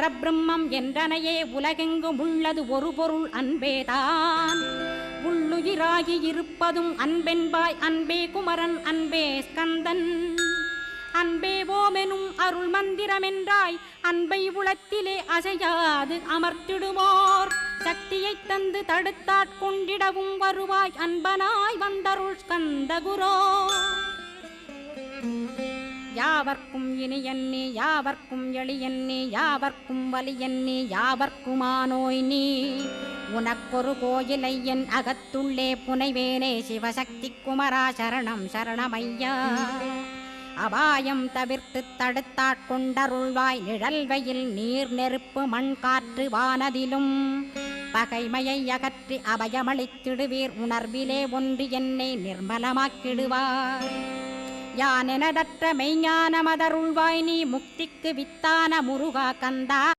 பரபிரம்மம் என்றனையே உலகெங்கும் உள்ளது ஒரு பொருள் அன்பேதான். உள்ளுயிராகி இருப்பதும் அன்பென்பாய் அன்பே குமரன் அன்பே ஸ்கந்தன். அன்பே ஓமெனும் அருள் மந்திரமென்றாய் அன்பை உளத்திலே அசையாது அமர்த்திடுமோர் சக்தியைத் தந்து தடுத்தாட்கொண்டிடவும் வருவாய் அன்பனாய் வந்தருள் ஸ்கந்தகுரோ. யாவர்க்கும் இனியன்னே யாவர்க்கும் எளியன்னே யாவர்க்கும் வலியன்னே யாவர்க்குமானோய் நீ. உனக்கொரு கோயிலை என் அகத்துள்ளே புனைவேனே சிவசக்தி குமரா சரணம் சரணமையா. அபாயம் தவிர்த்து தடுத்தாட்கொண்டருள்வாய் நிழல் வெயில் நீர் நெருப்பு மண் காற்று வானதிலும். பகைமையை அகற்றி அபயமளித்திடுவீர் உணர்விலே ஒன்று என்னை நிர்மலமாக்கிடுவார். யானெனதற்ற மெய்ஞானமதருள்வாய் நீ முக்திக்கு வித்தான முருகா கந்தா.